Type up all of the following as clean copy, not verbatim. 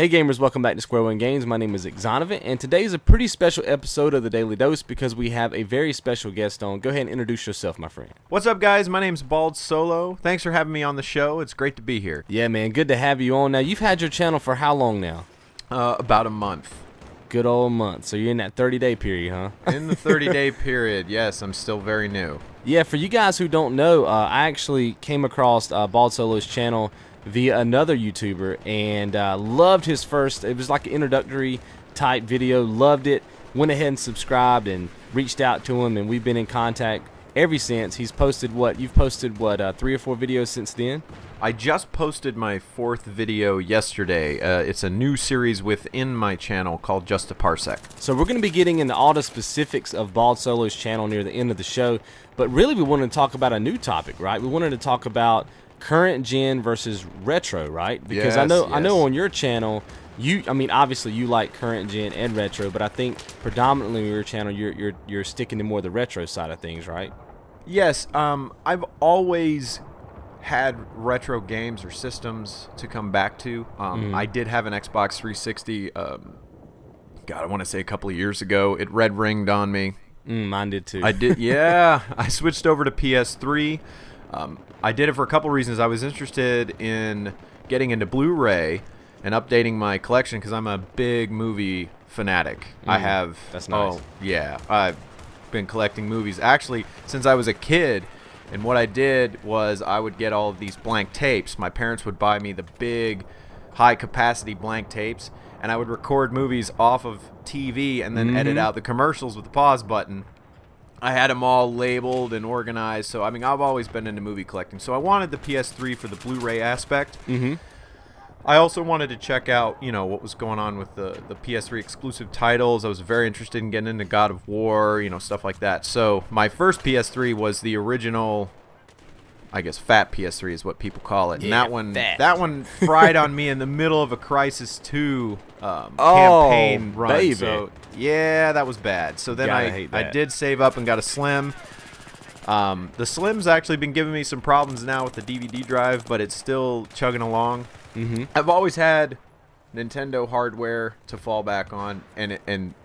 Hey gamers, welcome back to Square One Games. My name is XONEVANT, and today is a pretty special episode of the Daily Dose because we have a very special guest on. Go ahead and introduce yourself, my friend. What's up, guys? My name's BaldSolo. Thanks for having me on the show. It's great to be here. Yeah, man, good to have you on. Now, you've had your channel for how long now? About a month. Good old month. So you're in that 30-day period, huh? In the 30-day period, yes. I'm still very new. Yeah, for you guys who don't know, I actually came across BaldSolo's channel via another YouTuber and loved his first. It was like an introductory type video. Loved it. Went ahead and subscribed and reached out to him, and we've been in contact ever since. He's posted what? You've posted what? 3 or 4 videos since then? I just posted my 4th video yesterday. It's a new series within my channel called Just a Parsec. So we're going to be getting into all the specifics of BaldSolo's channel near the end of the show, but really we wanted to talk about a new topic, right? We wanted to talk about current gen versus retro, right? Because I know on your channel, I mean obviously you like current gen and retro, but I think predominantly on your channel you're sticking to more the retro side of things, right? Yes, I've always had retro games or systems to come back to. I did have an Xbox 360 God, I want to say a couple of years ago. It red ringed on me. Mine did too. I did. Yeah, I switched over to PS3. I did it for a couple reasons. I was interested in getting into Blu-ray and updating my collection because I'm a big movie fanatic. I have. That's nice. Oh, yeah. I've been collecting movies actually since I was a kid. And what I did was I would get all of these blank tapes. My parents would buy me the big, high-capacity blank tapes, and I would record movies off of TV and then edit out the commercials with the pause button. I had them all labeled and organized, so I mean I've always been into movie collecting. So I wanted the PS3 for the Blu-ray aspect. I also wanted to check out, you know, what was going on with the PS3 exclusive titles. I was very interested in getting into God of War, you know, stuff like that. So my first PS3 was the original, I guess fat PS3 is what people call it. Yeah, and fat. that one fried on me in the middle of a Crisis 2 campaign run. Baby. So yeah, that was bad. So then I did save up and got a Slim. The Slim's actually been giving me some problems now with the DVD drive, but it's still chugging along. I've always had Nintendo hardware to fall back on, and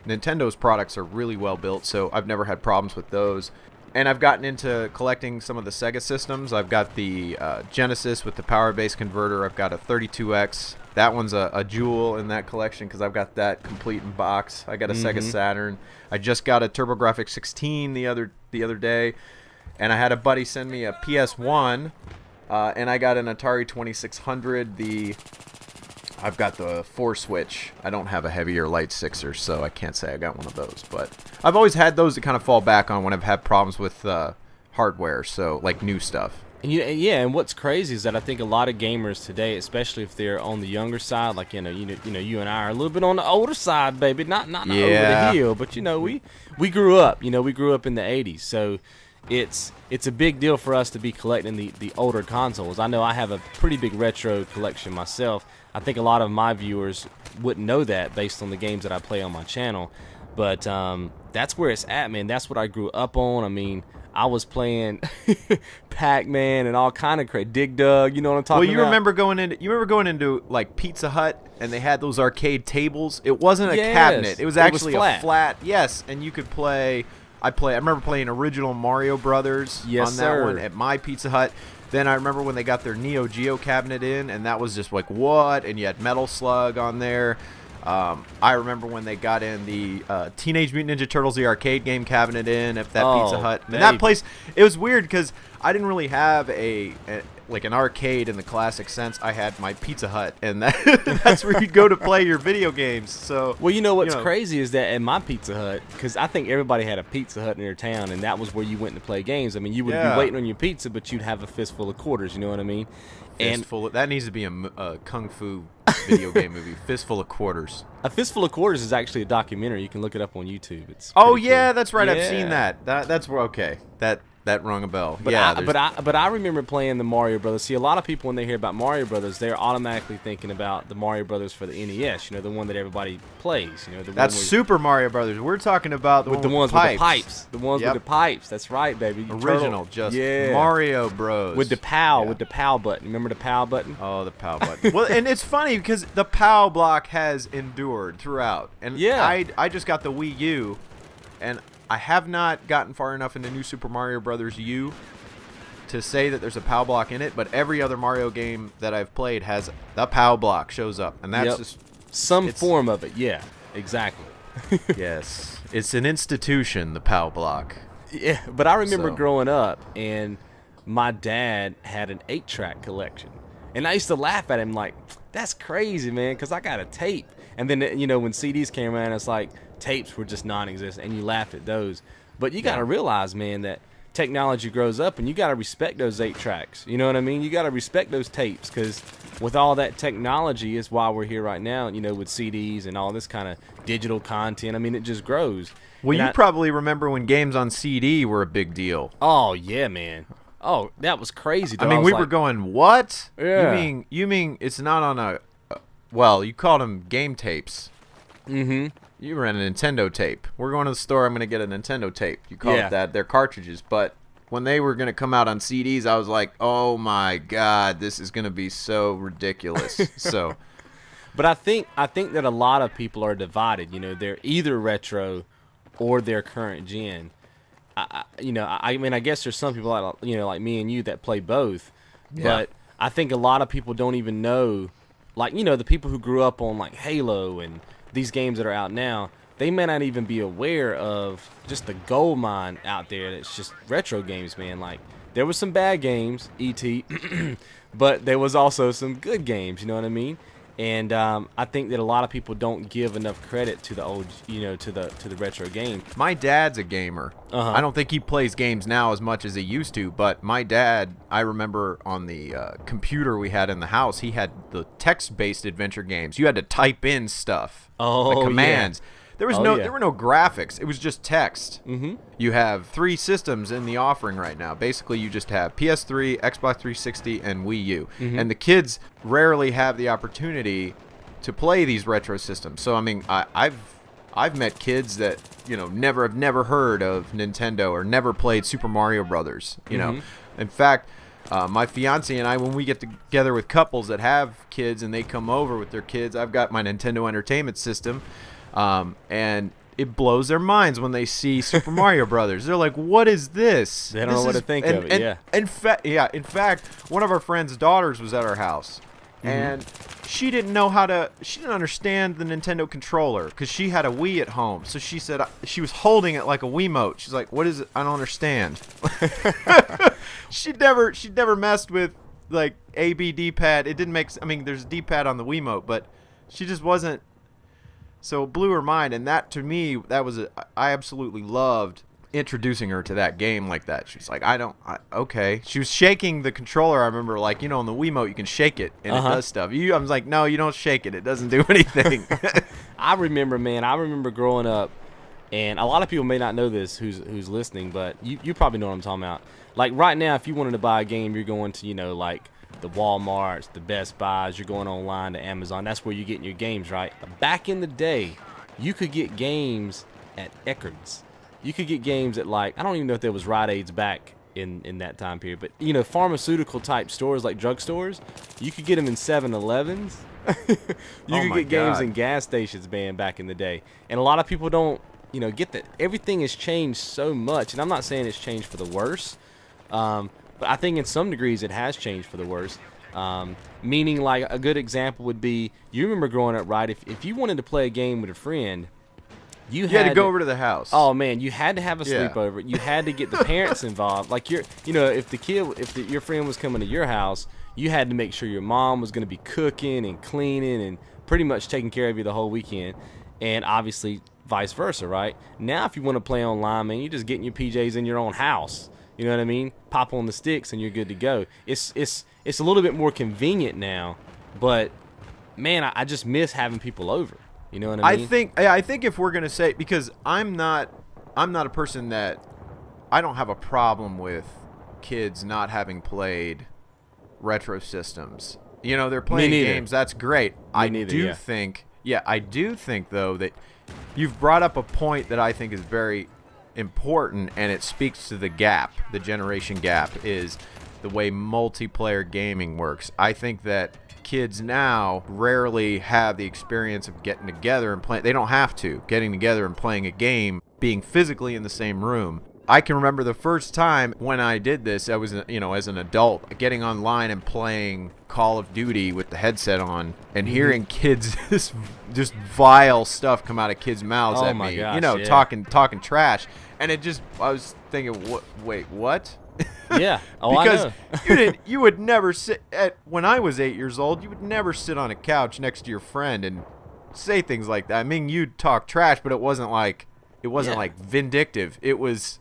Nintendo's products are really well built, so I've never had problems with those. And I've gotten into collecting some of the Sega systems. I've got the Genesis with the power base converter. I've got a 32X. That one's a jewel in that collection because I've got that complete in box. I got a Sega Saturn. I just got a TurboGrafx 16 the other day, and I had a buddy send me a PS1, and I got an Atari 2600. I've got the 4-switch. I don't have a heavier light 6er, so I can't say I got one of those. But I've always had those to kind of fall back on when I've had problems with hardware, so like new stuff. And and what's crazy is that I think a lot of gamers today, especially if they're on the younger side, like you and I are a little bit on the older side, baby, not over the hill, but we grew up, we grew up in the 80s, so it's a big deal for us to be collecting the older consoles. I know I have a pretty big retro collection myself. I think a lot of my viewers wouldn't know that based on the games that I play on my channel, but that's where it's at, man. That's what I grew up on. I mean, I was playing Pac-Man and all kind of crazy. Dig Dug, you know what I'm talking about? Well, you remember going into like Pizza Hut and they had those arcade tables? It wasn't a cabinet. It was actually a flat. Yes, and you could play. I remember playing original Mario Brothers on that one at my Pizza Hut. Then I remember when they got their Neo Geo cabinet in, and that was just like, what? And you had Metal Slug on there. I remember when they got in the Teenage Mutant Ninja Turtles, the arcade game cabinet in at that Pizza Hut. And that place, it was weird because I didn't really have like an arcade in the classic sense. I had my Pizza Hut, and that's where you'd go to play your video games. So well, what's crazy is that at my Pizza Hut, because I think everybody had a Pizza Hut in their town, and that was where you went to play games. I mean, you would be waiting on your pizza, but you'd have a fistful of quarters. You know what I mean? That needs to be a kung fu video game movie. Fistful of Quarters. A Fistful of Quarters is actually a documentary. You can look it up on YouTube. It's cool. That's right. Yeah. I've seen that. That's where That rung a bell. But yeah, but I remember playing the Mario Brothers. See, a lot of people when they hear about Mario Brothers, they're automatically thinking about the Mario Brothers for the NES. You know, the one that everybody plays. You know, that's Super Mario Brothers. We're talking about the ones with the pipes. The ones with the pipes. That's right, baby. Original, Mario Bros. With the PAL button. Remember the PAL button? Oh, the PAL button. Well, and it's funny because the PAL block has endured throughout. And I just got the Wii U, and I have not gotten far enough into New Super Mario Brothers U to say that there's a PAL block in it, but every other Mario game that I've played has the PAL block shows up, and that's just some form of it. Yeah, exactly. Yes, it's an institution, the PAL block. Yeah, but I remember growing up, and my dad had an 8-track collection, and I used to laugh at him like, "That's crazy, man," because I got a tape. And then, you know, when CDs came around, it's like tapes were just non-existent, and you laughed at those. But you got to realize, man, that technology grows up, and you got to respect those 8 tracks. You know what I mean? You got to respect those tapes, because with all that technology is why we're here right now, you know, with CDs and all this kind of digital content. I mean, it just grows. Well, you probably remember when games on CD were a big deal. Oh, yeah, man. Oh, that was crazy. I mean, we were going, what? Yeah. You mean it's not on a... Well, you called them game tapes. Mm-hmm. You ran a Nintendo tape. We're going to the store. I'm going to get a Nintendo tape. You called it that. They're cartridges. But when they were going to come out on CDs, I was like, oh, my God, this is going to be so ridiculous. But I think that a lot of people are divided. You know, they're either retro or they're current gen. I mean, I guess there's some people, like me and you that play both. Yeah. But I think a lot of people don't even know. Like, you know, the people who grew up on, like, Halo and these games that are out now, they may not even be aware of just the gold mine out there that's just retro games, man. Like, there was some bad games, E.T., but there was also some good games, you know what I mean? And I think that a lot of people don't give enough credit to the old, you know, to the retro game. My dad's a gamer. I don't think he plays games now as much as he used to, but my dad, I remember on the computer we had in the house, he had the text-based adventure games. You had to type in stuff, the commands. Yeah. There were no graphics. It was just text. Mm-hmm. You have 3 systems in the offering right now. Basically, you just have PS3, Xbox 360, and Wii U. Mm-hmm. And the kids rarely have the opportunity to play these retro systems. So I mean, I've met kids that, you know, have never heard of Nintendo or never played Super Mario Brothers. You know, in fact, my fiance and I, when we get together with couples that have kids and they come over with their kids, I've got my Nintendo Entertainment System. And it blows their minds when they see Super Mario Brothers. They're like, "What is this?" They don't know what to think of it. Yeah. In fact, one of our friend's daughters was at our house, and she didn't understand the Nintendo controller because she had a Wii at home. So she said she was holding it like a Wiimote. She's like, "What is it? I don't understand." She'd never messed with like A, B, D-pad. It didn't make. I mean, there's a D-pad on the Wiimote, but she just wasn't. So it blew her mind, and that to me, I absolutely loved introducing her to that game like that. She was like, okay. She was shaking the controller. I remember, like, you know, on the Wiimote, you can shake it, and it does stuff. I was like, no, you don't shake it. It doesn't do anything. I remember growing up, and a lot of people may not know this who's listening, but you probably know what I'm talking about. Like, right now, if you wanted to buy a game, you're going to, you know, like, the Walmarts, the Best Buys, you're going online to Amazon. That's where you're getting your games, right? Back in the day, you could get games at Eckerd's. You could get games at, like, I don't even know if there was Rite Aids back in that time period, but, you know, pharmaceutical type stores like drugstores, you could get them in 7-Elevens. You could get games in gas stations, man, back in the day. And a lot of people don't, you know, get that. Everything has changed so much, and I'm not saying it's changed for the worse. But I think in some degrees it has changed for the worse. Meaning, like, a good example would be, you remember growing up, right? If you wanted to play a game with a friend, you had to go over to the house. Oh, man, you had to have a sleepover. You had to get the parents involved. Like, you know, if your friend was coming to your house, you had to make sure your mom was going to be cooking and cleaning and pretty much taking care of you the whole weekend. And obviously vice versa, right? Now, if you want to play online, man, you just get in your PJs in your own house. You know what I mean? Pop on the sticks and you're good to go. It's a little bit more convenient now, but man, I just miss having people over. You know what I mean? I think if we're gonna say, because I'm not a person that I don't have a problem with kids not having played retro systems. You know, they're playing games. That's great. I do think though that you've brought up a point that I think is very important, and it speaks to the gap, the generation gap, is the way multiplayer gaming works. I think that kids now rarely have the experience of getting together and playing. They don't have to. Getting together and playing a game, being physically in the same room. I can remember the first time when I did this, I was, as an adult, getting online and playing Call of Duty with the headset on and hearing kids just vile stuff come out of kids' mouths at me. Gosh, talking trash. And I was thinking, wait, what? Yeah. Because you would never sit when I was 8 years old, you would never sit on a couch next to your friend and say things like that. I mean, you'd talk trash, but it wasn't like vindictive. It was,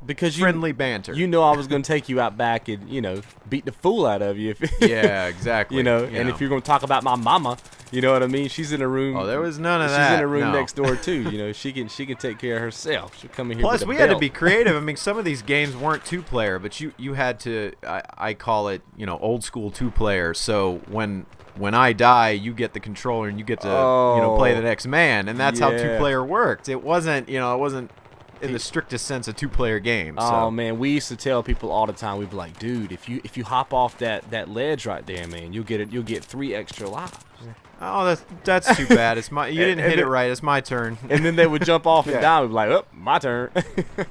because friendly banter. I was going to take you out back and, beat the fool out of you. Yeah, exactly. And if you're going to talk about my mama, you know what I mean? She's in a room. Oh, there was none of that. She's in a room next door too. She can take care of herself. She'll come in here. Plus, with a we belt. had to be creative. I mean, some of these games weren't 2-player, but you had to. I call it, old school 2-player. So when I die, you get the controller and you get to play the next man, and that's how 2-player worked. It wasn't in the strictest sense a 2-player game. Oh man, we used to tell people all the time. We'd be like, dude, if you hop off that ledge right there, man, you'll get 3 extra lives. Oh, that's too bad. It's you didn't hit it right. It's my turn. And then they would jump off and die. We'd be like, oh, my turn.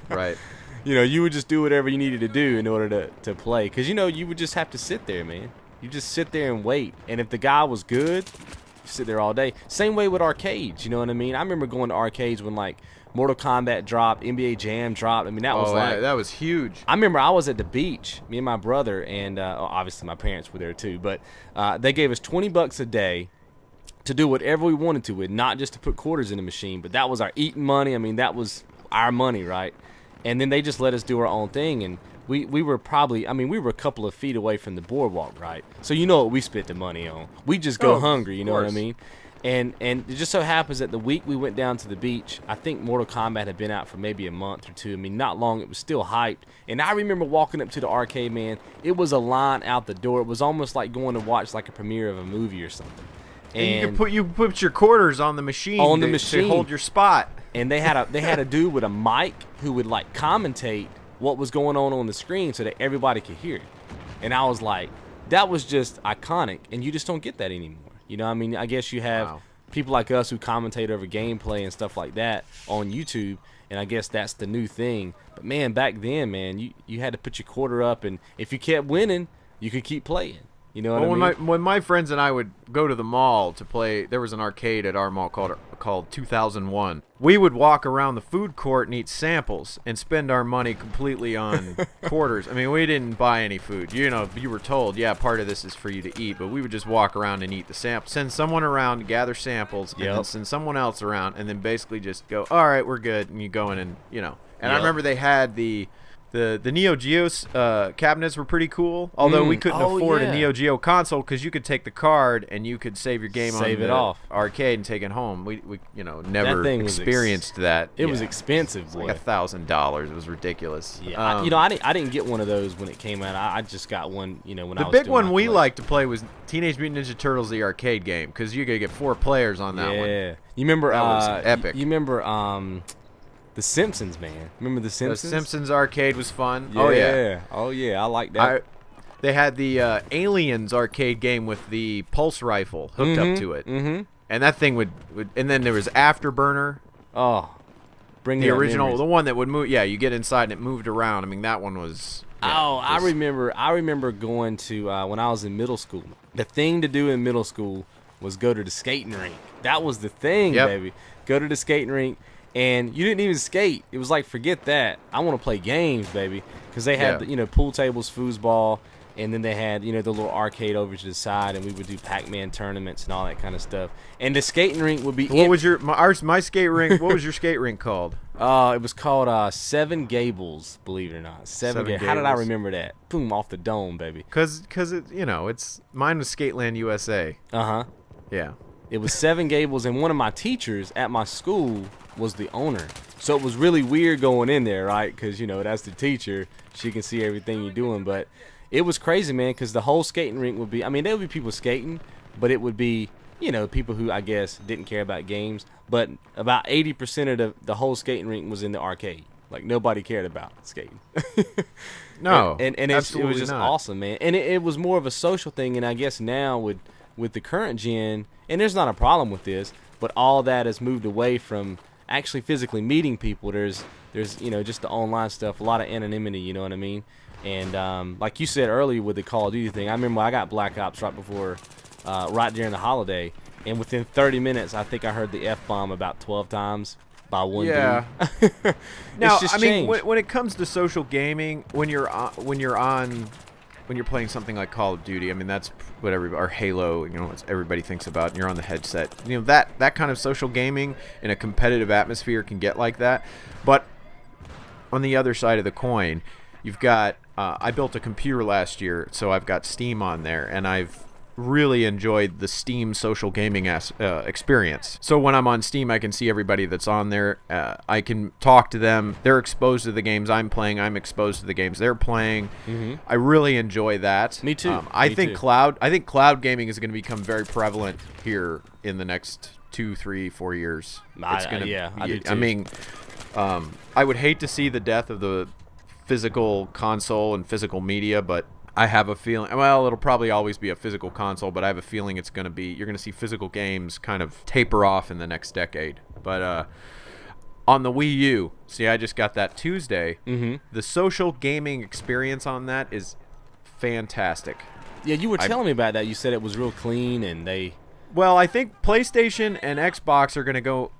Right. You would just do whatever you needed to do in order to play, because you would just have to sit there, man. You just sit there and wait. And if the guy was good, you sit there all day. Same way with arcades, you know what I mean? I remember going to arcades when, like, Mortal Kombat dropped, NBA Jam dropped. I mean, that was that was huge. I remember I was at the beach, me and my brother, and obviously my parents were there too, but they gave us $20 a day to do whatever we wanted to with, not just to put quarters in the machine, but that was our eating money. I mean, that was our money, right? And then they just let us do our own thing, and we were probably, we were a couple of feet away from the boardwalk, right? So what we spent the money on. We just go hungry, you know what I mean? And it just so happens that the week we went down to the beach, I think Mortal Kombat had been out for maybe a month or two. I mean, not long. It was still hyped. And I remember walking up to the arcade, man. It was a line out the door. It was almost like going to watch like a premiere of a movie or something. And you put your quarters on the machine to hold your spot. And they had a dude with a mic who would like commentate what was going on the screen so that everybody could hear it. And I was like, that was just iconic, and you just don't get that anymore. I guess you have people like us who commentate over gameplay and stuff like that on YouTube, and I guess that's the new thing. But man, back then, man, you had to put your quarter up, and if you kept winning, you could keep playing. You know what I mean? When my friends and I would go to the mall to play, there was an arcade at our mall called 2001. We would walk around the food court and eat samples and spend our money completely on quarters. I mean, we didn't buy any food. You were told, part of this is for you to eat, but we would just walk around and eat the samples. Send someone around to gather samples, and then send someone else around, and then basically just go, all right, we're good, and you go in and, And I remember they had the Neo Geo cabinets were pretty cool, although we couldn't afford a Neo Geo console because you could take the card and you could save your game on the arcade and take it home. We never experienced that. It was expensive, boy. Like $1,000. It was ridiculous. Yeah, I didn't get one of those when it came out. I just got one, when I was doing the big one we liked to play was Teenage Mutant Ninja Turtles, the arcade game, because you could get 4 players on that one. Yeah, you remember? That was epic. You remember? The Simpsons, man. Remember The Simpsons? The Simpsons arcade was fun. Yeah. Oh, yeah. I like that. They had the Aliens arcade game with the pulse rifle hooked up to it. Mm-hmm. And that thing would... And then there was Afterburner. Oh. Bring the original, memories. The one that would move... Yeah, you get inside and it moved around. I mean, that one was... I remember going to... when I was in middle school. The thing to do in middle school was go to the skating rink. That was the thing, baby. Go to the skating rink. And you didn't even skate. It was like, forget that. I want to play games, baby. Because they had, pool tables, foosball, and then they had, the little arcade over to the side, and we would do Pac-Man tournaments and all that kind of stuff. And the skating rink would be... What was my skate rink? What was your skate rink called? It was called Seven Gables, believe it or not. Seven Gables. How did I remember that? Boom, off the dome, baby. Because it's mine was Skateland USA. Uh-huh. Yeah. It was Seven Gables, and one of my teachers at my school was the owner. So it was really weird going in there, right? Because, you know, that's the teacher. She can see everything you're doing. But it was crazy, man, because the whole skating rink would be, I mean, there would be people skating, but it would be, you know, people who, I guess, didn't care about games. But about 80% of the whole skating rink was in the arcade. Like, nobody cared about skating. No, and it was just not. awesome, man. And it was more of a social thing. And I guess now with the current gen, and there's not a problem with this, but all that has moved away from actually physically meeting people. There's you know, just the online stuff, a lot of anonymity, you know what I mean? And like you said earlier with the Call of Duty thing, I remember I got Black Ops right during the holiday, and within 30 minutes, I think I heard the F-bomb about 12 times by one dude. Now, I mean, when it comes to social gaming, when you're playing something like Call of Duty, I mean, that's what or Halo, you know, what everybody thinks about, and you're on the headset. You know, that kind of social gaming in a competitive atmosphere can get like that. But on the other side of the coin, you've got, I built a computer last year, so I've got Steam on there, and I've really enjoyed the Steam social gaming experience. So when I'm on Steam, I can see everybody that's on there. I can talk to them. They're exposed to the games I'm playing. I'm exposed to the games they're playing. I really enjoy that. Me too. I think cloud gaming is going to become very prevalent here in the next 2, 3, 4 years. I do too. I mean, I would hate to see the death of the physical console and physical media, but I have a feeling, well, it'll probably always be a physical console, but I have a feeling it's going to be, you're going to see physical games kind of taper off in the next decade. But on the Wii U, see, I just got that Tuesday. The social gaming experience on that is fantastic. Yeah, you were telling me about that. You said it was real clean, and Well, I think PlayStation and Xbox are going to go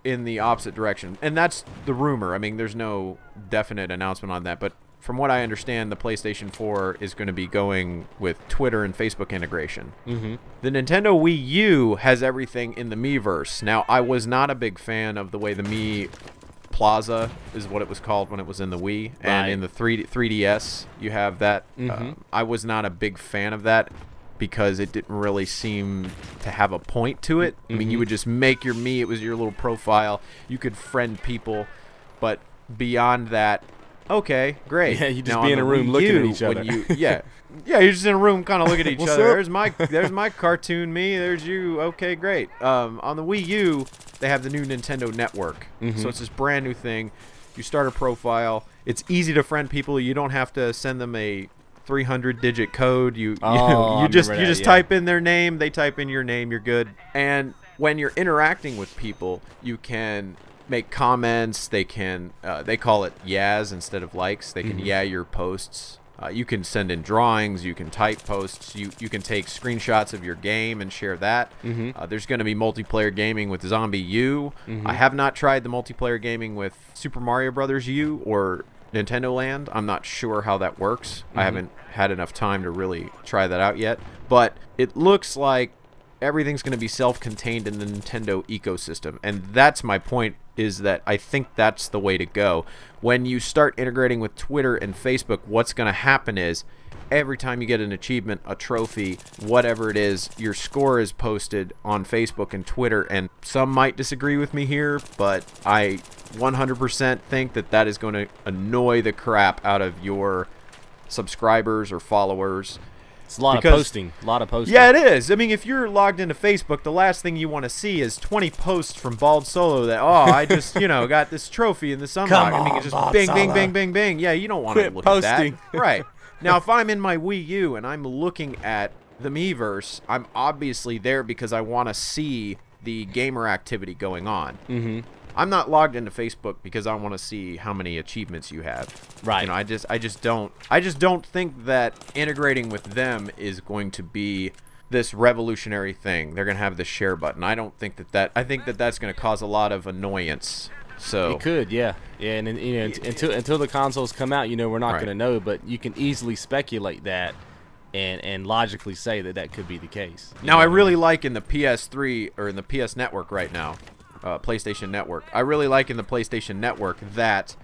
in the opposite direction, and that's the rumor. I mean, there's no definite announcement on that, but from what I understand, the PlayStation 4 is going to be going with Twitter and Facebook integration. The Nintendo Wii U has everything in the Miiverse. Now, I was not a big fan of the way the Mii Plaza is what it was called when it was in the Wii. And in the 3DS, you have that. I was not a big fan of that because it didn't really seem to have a point to it. I mean, you would just make your Mii. It was your little profile. You could friend people. But beyond that, okay, great. Yeah, you just be in a room looking at each other. Yeah, you're just in a room kind of looking at each other. There's my cartoon me. There's you. Okay, great. On the Wii U, they have the new Nintendo Network. So it's this brand new thing. You start a profile. It's easy to friend people. You don't have to send them a 300-digit code. You just type in their name. They type in your name. You're good. And when you're interacting with people, you can make comments. They can they call it yas instead of likes. They can yeah your posts. You can send in drawings. You can type posts. You can take screenshots of your game and share that. There's going to be multiplayer gaming with Zombie U. I have not tried the multiplayer gaming with Super Mario Brothers U or Nintendo Land. I'm not sure how that works. I haven't had enough time to really try that out yet, but it looks like everything's going to be self-contained in the Nintendo ecosystem, and that's my point, is that I think that's the way to go. When you start integrating with Twitter and Facebook, what's going to happen is every time you get an achievement, a trophy, whatever it is, your score is posted on Facebook and Twitter, and some might disagree with me here, but I 100% think that is going to annoy the crap out of your subscribers or followers. It's a lot of posting. Yeah, it is. I mean, if you're logged into Facebook, the last thing you want to see is 20 posts from BaldSolo that, I just, got this trophy in the sunlight. I mean, it's just bing, bing, bing, bing, bing. Yeah, you don't want to look at that. Right. Now, if I'm in my Wii U and I'm looking at the Miiverse, I'm obviously there because I want to see the gamer activity going on. I'm not logged into Facebook because I want to see how many achievements you have. Right. I just don't think that integrating with them is going to be this revolutionary thing. They're going to have the share button. I don't think that I think that's going to cause a lot of annoyance. So it could, yeah, and until the consoles come out, we're not going to know, but you can easily speculate that and logically say that could be the case. Now, I really like in the PS3 or in the PS Network right now. PlayStation Network. I really like in the PlayStation Network that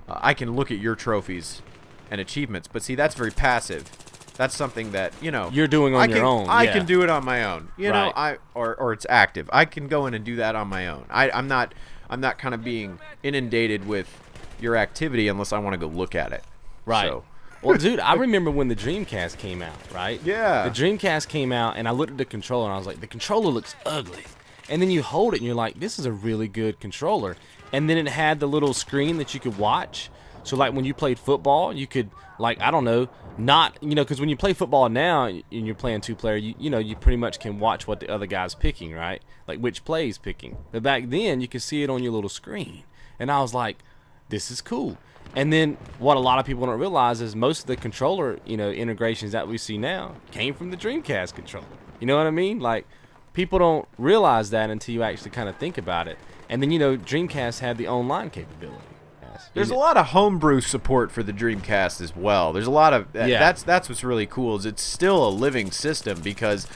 I can look at your trophies and achievements, but see, that's very passive. That's something that you're doing on your own. I can do it on my own. Or it's active. I can go in and do that on my own. I'm not I'm not kind of being inundated with your activity unless I want to go look at it. Right. So. Well, dude, I remember when the Dreamcast came out, right? Yeah. The Dreamcast came out, and I looked at the controller, and I was like, the controller looks ugly. And then you hold it, and you're like, this is a really good controller. And then it had the little screen that you could watch. So, like, when you played football, you could, like, I don't know, not, you know, because when you play football now and you're playing two-player, you know, you pretty much can watch what the other guy's picking, right? Like, which play he's picking. But back then, you could see it on your little screen. And I was like, this is cool. And then what a lot of people don't realize is most of the controller, you know, integrations that we see now came from the Dreamcast controller. You know what I mean? Like, people don't realize that until you actually kind of think about it. And then, you know, Dreamcast had the online capability. There's a lot of homebrew support for the Dreamcast as well. There's a lot of that's what's really cool is it's still a living system because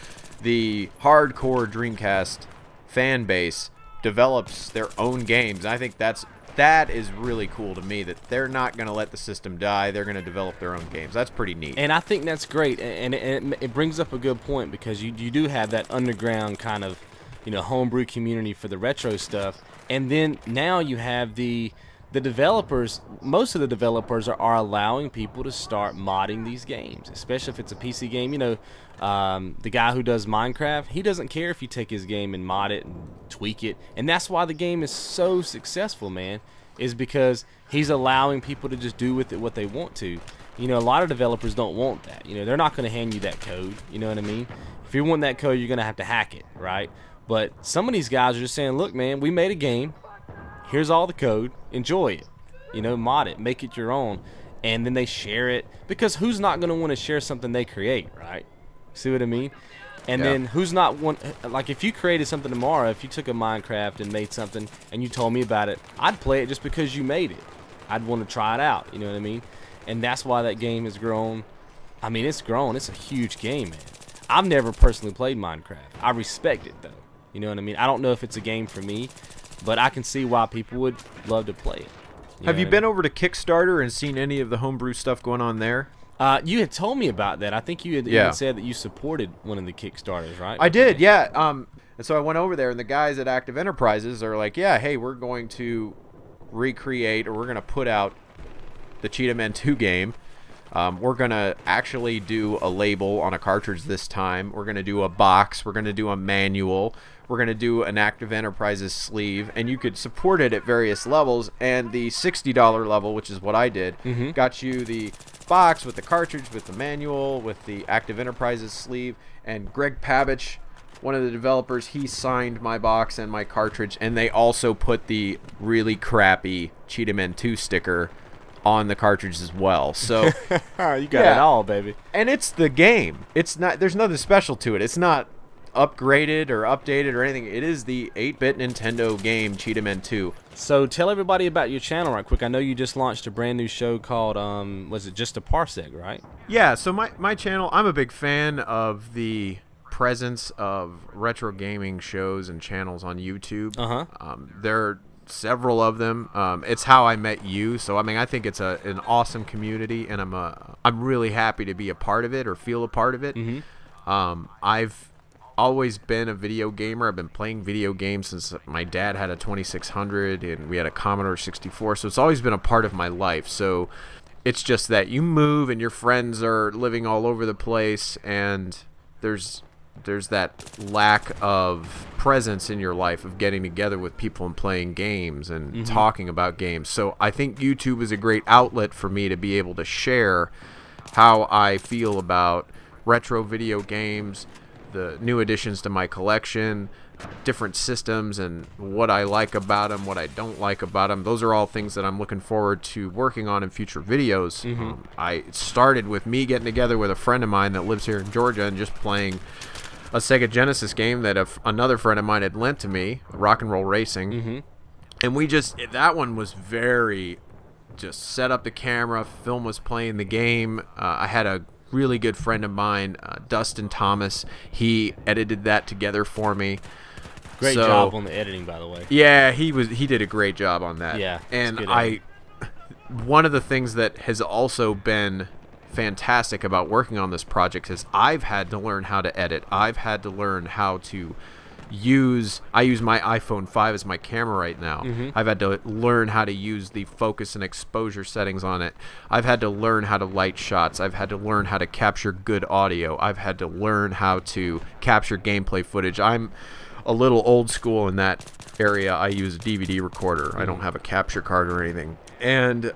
the hardcore Dreamcast fan base develops their own games. I think that is really cool to me that they're not going to let the system die. They're going to develop their own games. That's pretty neat. And I think that's great. And it brings up a good point because you do have that underground kind of, you know, homebrew community for the retro stuff. And then now you have the developers. Most of the developers are allowing people to start modding these games, especially if it's a PC game. You know, the guy who does Minecraft, he doesn't care if you take his game and mod it and tweak it. And that's why the game is so successful, man, is because he's allowing people to just do with it what they want to. You know, a lot of developers don't want that. You know, they're not going to hand you that code. You know what I mean? If you want that code, you're going to have to hack it, right? But some of these guys are just saying, look, man, we made a game. Here's all the code. Enjoy it. You know, mod it. Make it your own. And then they share it. Because who's not going to want to share something they create, right? See what I mean? And then who's not like if you created something tomorrow, if you took a Minecraft and made something and you told me about it, I'd play it just because you made it. I'd want to try it out. You know what I mean? And that's why that game has grown. I mean, it's grown. It's a huge game, man. I've never personally played Minecraft. I respect it, though. You know what I mean? I don't know if it's a game for me. But I can see why people would love to play it. Have you been over to Kickstarter and seen any of the homebrew stuff going on there? You had told me about that. I think you had even said that you supported one of the Kickstarters, right? I did, yeah. And so I went over there, and the guys at Active Enterprises are like, yeah, hey, we're going to recreate or we're going to put out the Cheetah Man 2 game. We're going to actually do a label on a cartridge this time. We're going to do a box. We're going to do a manual. We're going to do an Active Enterprises sleeve, and you could support it at various levels. And the $60 level, which is what I did, got you the box with the cartridge, with the manual, with the Active Enterprises sleeve. And Greg Pavich, one of the developers, he signed my box and my cartridge, and they also put the really crappy Cheetah Man 2 sticker on the cartridge as well. So you got it all, baby. And it's the game. It's not. There's nothing special to it. It's not upgraded or updated or anything. It is the 8-bit Nintendo game Cheetah Man 2. So tell everybody about your channel right quick. I know you just launched a brand new show called was it Just a Parsec, right? Yeah, so my channel, I'm a big fan of the presence of retro gaming shows and channels on YouTube. There are several of them. It's how I met you, so I mean I think it's an awesome community, and I'm really happy to be a part of it or feel a part of it. I've always been a video gamer. I've been playing video games since my dad had a 2600 and we had a Commodore 64, so it's always been a part of my life. So it's just that you move and your friends are living all over the place, and there's that lack of presence in your life of getting together with people and playing games and talking about games. So I think YouTube is a great outlet for me to be able to share how I feel about retro video games, the new additions to my collection, different systems, and what I like about them, what I don't like about them. Those are all things that I'm looking forward to working on in future videos. It started with me getting together with a friend of mine that lives here in Georgia and just playing a Sega Genesis game that another friend of mine had lent to me, Rock and Roll Racing. And that one was very just set up the camera, film was playing the game. I had a really good friend of mine, Dustin Thomas. He edited that together for me. Great job on the editing, by the way. Yeah, he did a great job on that. Yeah, and one of the things that has also been fantastic about working on this project is I've had to learn how to edit. I've had to learn how to I use my iPhone 5 as my camera right now. I've had to learn how to use the focus and exposure settings on it. I've had to learn how to light shots. I've had to learn how to capture good audio. I've had to learn how to capture gameplay footage. I'm a little old school in that area. I use a DVD recorder. I don't have a capture card or anything. And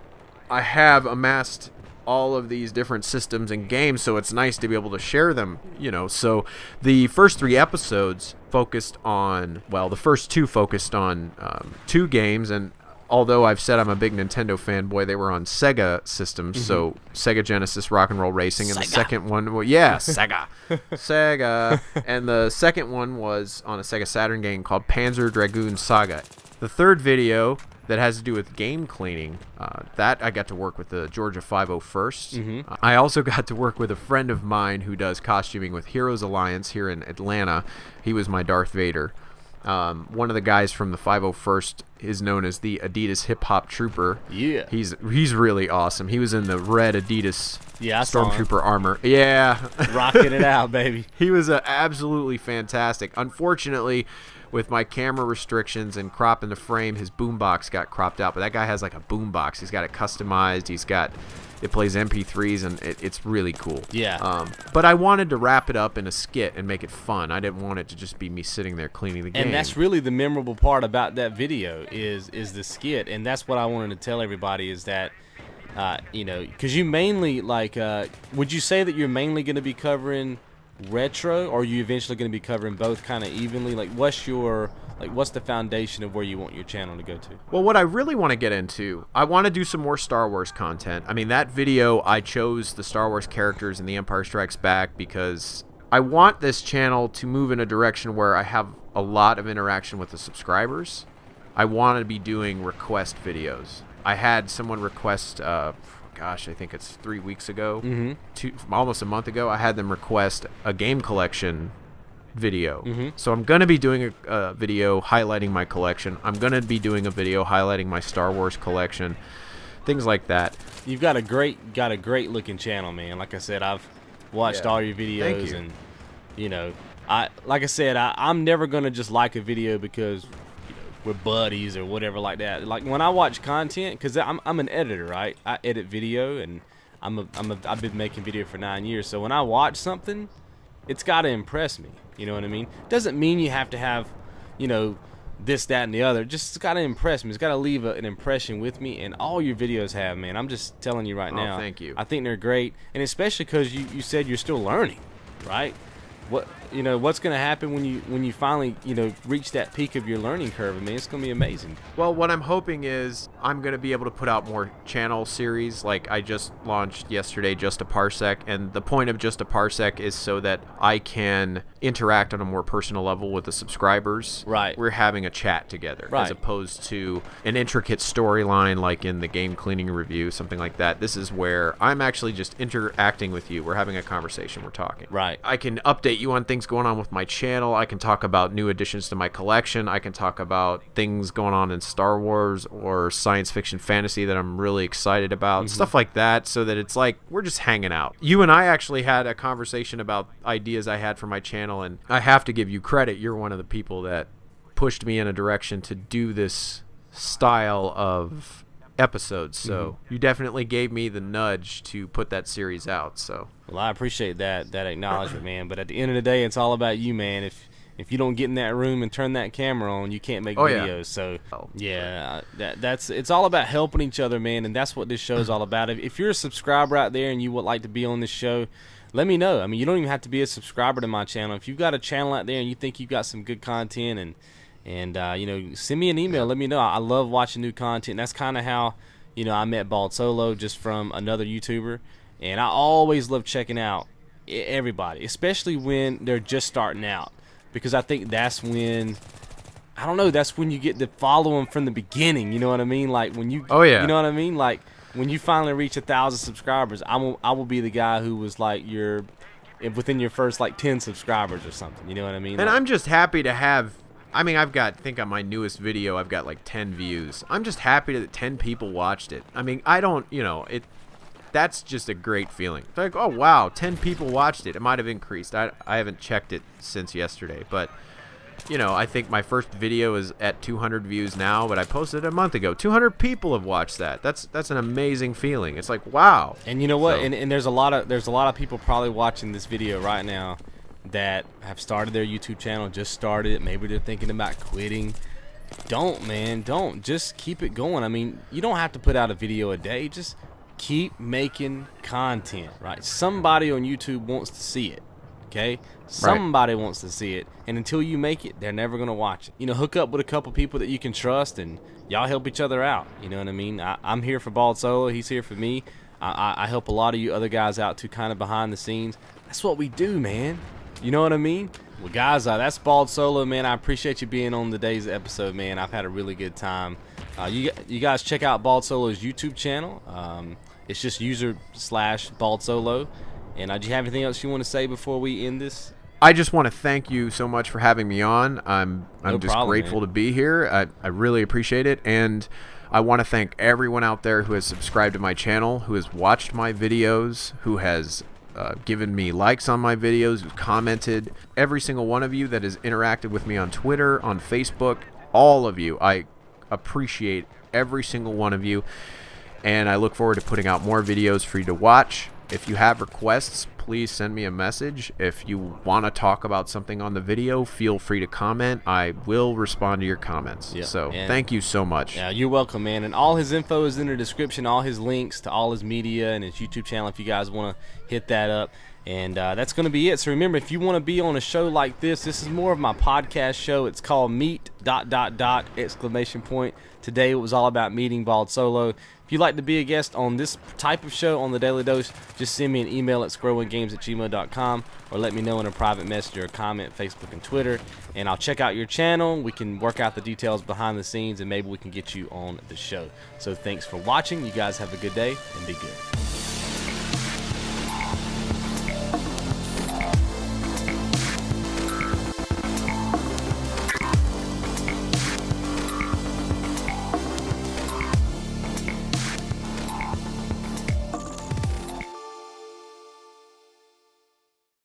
I have amassed all of these different systems and games, so it's nice to be able to share them, you know. So the first 3 episodes focused on, well, the first 2 focused on 2 games, and although I've said I'm a big Nintendo fanboy, they were on Sega systems, so Sega Genesis Rock and Roll Racing, and the second one, well, yeah, Sega, and the second one was on a Sega Saturn game called Panzer Dragoon Saga. The third video that has to do with game cleaning, that I got to work with the Georgia 501st. I also got to work with a friend of mine who does costuming with Heroes Alliance here in Atlanta. He was my Darth Vader. One of the guys from the 501st is known as the Adidas Hip Hop Trooper. Yeah. He's really awesome. He was in the red Adidas Stormtrooper armor. Yeah. Rocking it out, baby. He was absolutely fantastic. Unfortunately, with my camera restrictions and cropping the frame, his boombox got cropped out. But that guy has like a boombox. He's got it customized. It plays MP3s, and it's really cool. Yeah. But I wanted to wrap it up in a skit and make it fun. I didn't want it to just be me sitting there cleaning the game. And that's really the memorable part about that video is the skit. And that's what I wanted to tell everybody is that, you know, because you mainly, like, would you say that you're mainly going to be covering retro, or are you eventually going to be covering both kind of evenly? Like, what's the foundation of where you want your channel to go to? Well, what I really want to get into, I want to do some more Star Wars content. I mean, that video, I chose the Star Wars characters in The Empire Strikes Back because I want this channel to move in a direction where I have a lot of interaction with the subscribers. I want to be doing request videos. I had someone request, gosh, I think it's 3 weeks ago, almost a month ago, I had them request a game collection video. So I'm going to be doing a video highlighting my collection. I'm going to be doing a video highlighting my Star Wars collection, things like that. You've got a great looking channel, man. Like I said, I've watched all your videos. Thank you. And you know, I'm never going to just like a video because we're buddies or whatever like that. Like when I watch content, because I'm an editor, right? I edit video, and I've been making video for 9 years. So when I watch something, it's got to impress me. You know what I mean? Doesn't mean you have to have, you know, this, that, and the other. Just got to impress me. It's got to leave an impression with me, and all your videos have, man. I'm just telling you right now. Thank you. I think they're great, and especially because you said you're still learning, right? What's going to happen when you finally, you know, reach that peak of your learning curve? I mean, it's going to be amazing. Well, what I'm hoping is I'm going to be able to put out more channel series. Like I just launched yesterday Just a Parsec, and the point of Just a Parsec is so that I can interact on a more personal level with the subscribers. Right. We're having a chat together, right, as opposed to an intricate storyline like in the game cleaning review, something like that. This is where I'm actually just interacting with you. We're having a conversation. We're talking. Right. I can update you on things going on with my channel. I can talk about new additions to my collection. I can talk about things going on in Star Wars or science fiction fantasy that I'm really excited about, stuff like that, so that it's like we're just hanging out. You and I actually had a conversation about ideas I had for my channel, and I have to give you credit. You're one of the people that pushed me in a direction to do this style of episodes, so you definitely gave me the nudge to put that series out. So well, I appreciate that acknowledgement, man. But at the end of the day, it's all about you, man. If you don't get in that room and turn that camera on, you can't make videos. So yeah, it's all about helping each other, man. And that's what this show is all about. If you're a subscriber out there and you would like to be on this show, let me know. I mean, you don't even have to be a subscriber to my channel. If you've got a channel out there and you think you've got some good content, and you know, send me an email. Let me know. I love watching new content. That's kind of how, you know, I met BaldSolo, just from another YouTuber. And I always love checking out everybody, especially when they're just starting out, because I think that's when, I don't know, that's when you get to follow them from the beginning. You know what I mean? Like when you, you know what I mean? Like when you finally reach 1,000 subscribers, I will be the guy who was like within your first like 10 subscribers or something. You know what I mean? And like, I'm just happy to have. I mean, I think on my newest video, I've got like 10 views. I'm just happy that 10 people watched it. I mean, I don't, you know, that's just a great feeling. It's like, oh, wow, 10 people watched it. It might have increased. I haven't checked it since yesterday, but you know, I think my first video is at 200 views now, but I posted it a month ago. 200 people have watched that. That's an amazing feeling. It's like, wow. And you know what? So, and there's a lot of people probably watching this video right now that have started their YouTube channel, just started it. Maybe they're thinking about quitting. Don't, man. Don't. Just keep it going. I mean, you don't have to put out a video a day. Just keep making content, right? Somebody on YouTube wants to see it. Okay, somebody wants to see it, and until you make it, they're never gonna watch it. You know, hook up with a couple people that you can trust, and y'all help each other out. You know what I mean? I'm here for BaldSolo. He's here for me. I help a lot of you other guys out too, kind of behind the scenes. That's what we do, man. You know what I mean? Well, guys, that's BaldSolo, man. I appreciate you being on today's episode, man. I've had a really good time. You guys check out BaldSolo's YouTube channel. It's just user/BaldSolo. And do you have anything else you want to say before we end this? I just want to thank you so much for having me on. I'm just grateful to be here. I really appreciate it. And I want to thank everyone out there who has subscribed to my channel, who has watched my videos, who has given me likes on my videos, who's commented. Every single one of you that has interacted with me on Twitter, on Facebook, all of you. I appreciate every single one of you. And I look forward to putting out more videos for you to watch. If you have requests, please send me a message. If you want to talk about something on the video, feel free to comment. I will respond to your comments. Yep. So thank you so much. Yeah, you're welcome, man. And all his info is in the description, all his links to all his media and his YouTube channel if you guys want to hit that up. And that's going to be it. So remember, if you want to be on a show like this is more of my podcast show. It's called Meet ... Today it was all about meeting BaldSolo. If you'd like to be a guest on this type of show on the Daily Dose, just send me an email at square1games@gmail.com or let me know in a private message or a comment, Facebook and Twitter, and I'll check out your channel. We can work out the details behind the scenes, and maybe we can get you on the show. So thanks for watching. You guys have a good day, and be good.